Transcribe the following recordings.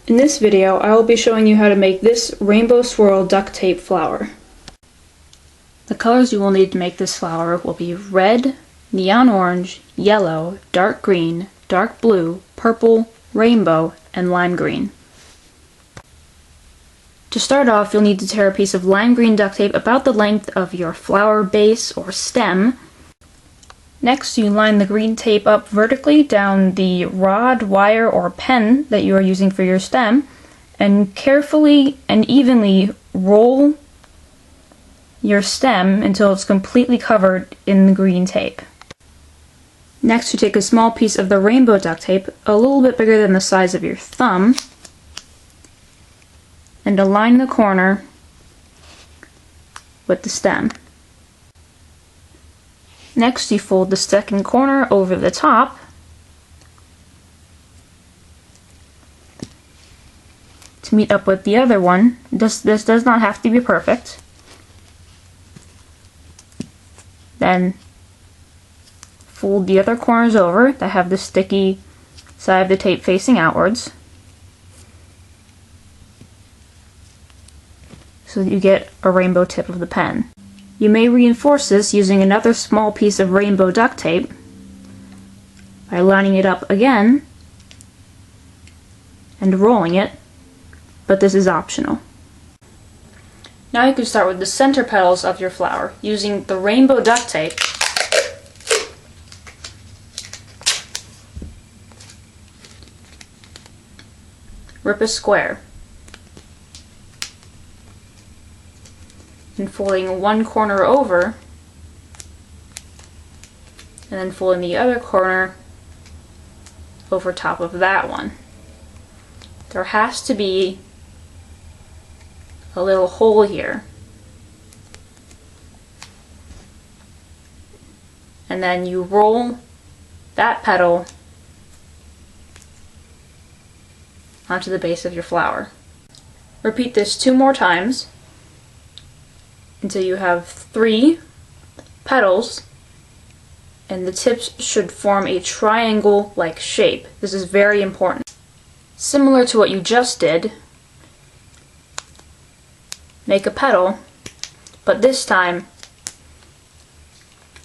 In this video, I will be showing you how to make this rainbow swirl duct tape flower. The colors you will need to make this flower will be red, neon orange, yellow, dark green, dark blue, purple, rainbow, and lime green. To start off, you'll need to tear a piece of lime green duct tape about the length of your flower base or stem. Next, you line the green tape up vertically down the rod, wire, or pen that you are using for your stem, and carefully and evenly roll your stem until it's completely covered in the green tape. Next, you take a small piece of the rainbow duct tape, a little bit bigger than the size of your thumb, and align the corner with the stem. Next, you fold the second corner over the top to meet up with the other one. This does not have to be perfect. Then fold the other corners over that have the sticky side of the tape facing outwards, so that you get a rainbow tip of the pen. You may reinforce this using another small piece of rainbow duct tape by lining it up again and rolling it, but this is optional. Now you can start with the center petals of your flower using the rainbow duct tape. Rip a square, and folding one corner over, and then folding the other corner over top of that one. There has to be a little hole here. And then you roll that petal onto the base of your flower. Repeat this 2 more times until you have 3 petals, and the tips should form a triangle-like shape. This is very important. Similar to what you just did, make a petal, but this time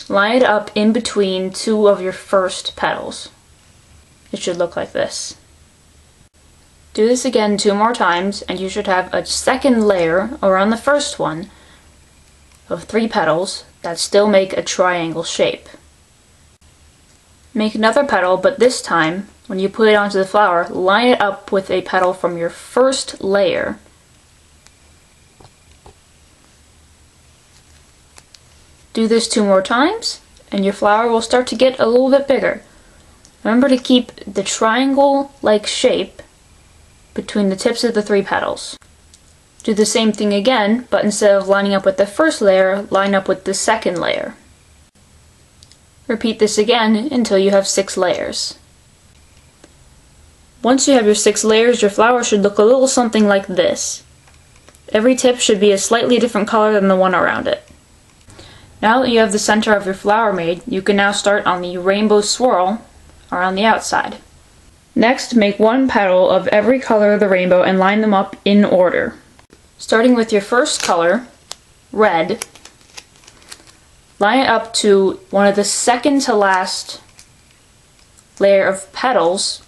line it up in between 2 of your first petals. It should look like this. Do this again 2 more times, and you should have a second layer around the first one of 3 petals that still make a triangle shape. Make another petal, but this time, when you put it onto the flower, line it up with a petal from your first layer. Do this 2 more times, and your flower will start to get a little bit bigger. Remember to keep the triangle-like shape between the tips of the 3 petals. Do the same thing again, but instead of lining up with the first layer, line up with the second layer. Repeat this again until you have 6 layers. Once you have your 6 layers, your flower should look a little something like this. Every tip should be a slightly different color than the one around it. Now that you have the center of your flower made, you can now start on the rainbow swirl around the outside. Next, make 1 petal of every color of the rainbow and line them up in order. Starting with your first color, red, line it up to one of the second to last layer of petals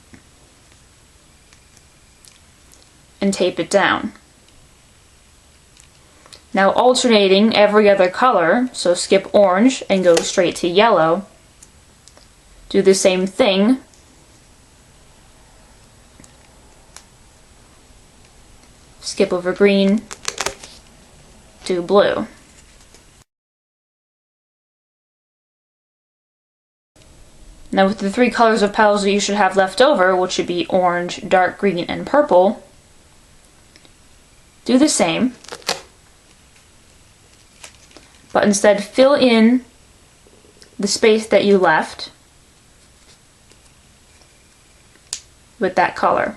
and tape it down. Now alternating every other color, so skip orange and go straight to yellow. Do the same thing. Skip over green, do blue. Now with the 3 colors of petals that you should have left over, which should be orange, dark green, and purple, do the same, but instead fill in the space that you left with that color.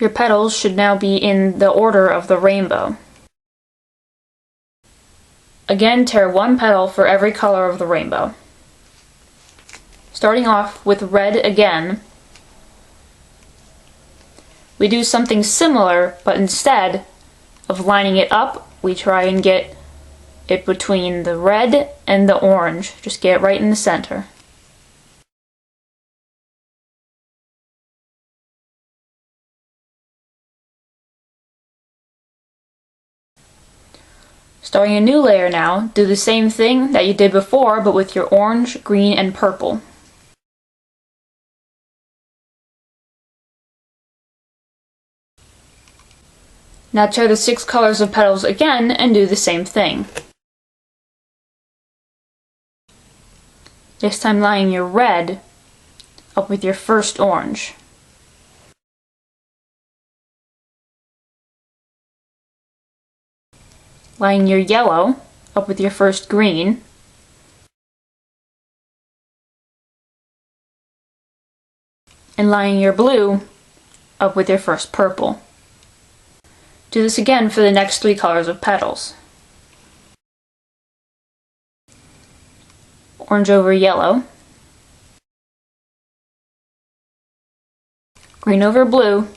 Your petals should now be in the order of the rainbow. Again, tear one petal for every color of the rainbow. Starting off with red again, we do something similar, but instead of lining it up, we try and get it between the red and the orange. Just get it right in the center. Starting a new layer now, do the same thing that you did before, but with your orange, green, and purple. Now tear the 6 colors of petals again and do the same thing. This time lining your red up with your first orange. Lining your yellow up with your first green. And lining your blue up with your first purple. Do this again for the next 3 colors of petals. Orange over yellow. Green over blue.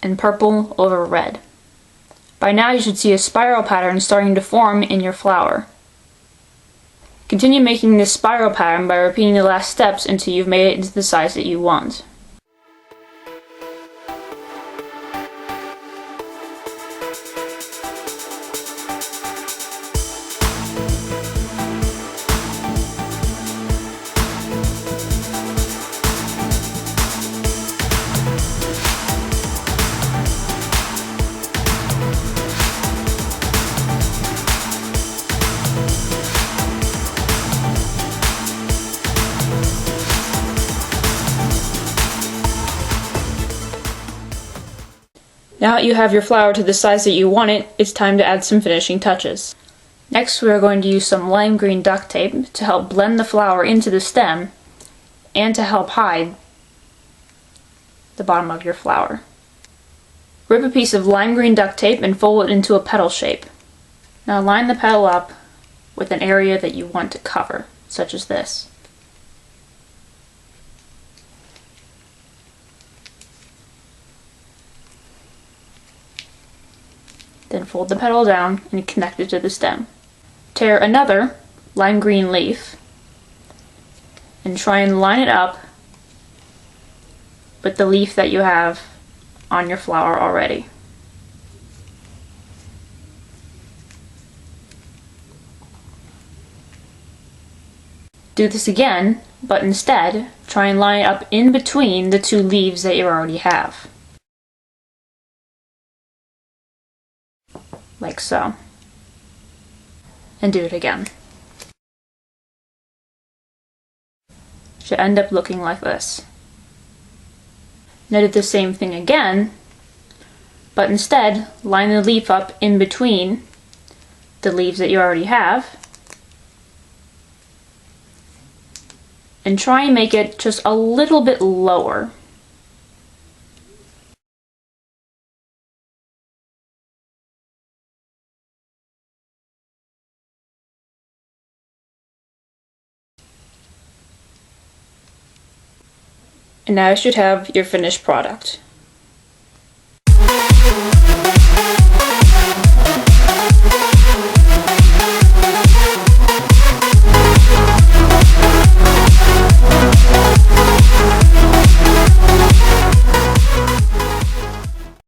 And purple over red. By now you should see a spiral pattern starting to form in your flower. Continue making this spiral pattern by repeating the last steps until you've made it into the size that you want. Now that you have your flower to the size that you want it, it's time to add some finishing touches. Next we are going to use some lime green duct tape to help blend the flower into the stem and to help hide the bottom of your flower. Rip a piece of lime green duct tape and fold it into a petal shape. Now line the petal up with an area that you want to cover, such as this. Then fold the petal down and connect it to the stem. Tear another lime green leaf and try and line it up with the leaf that you have on your flower already. Do this again, but instead try and line it up in between the 2 leaves that you already have. Like so. And do it again. Should end up looking like this. Now do the same thing again, but instead line the leaf up in between the leaves that you already have, and try and make it just a little bit lower. And now you should have your finished product.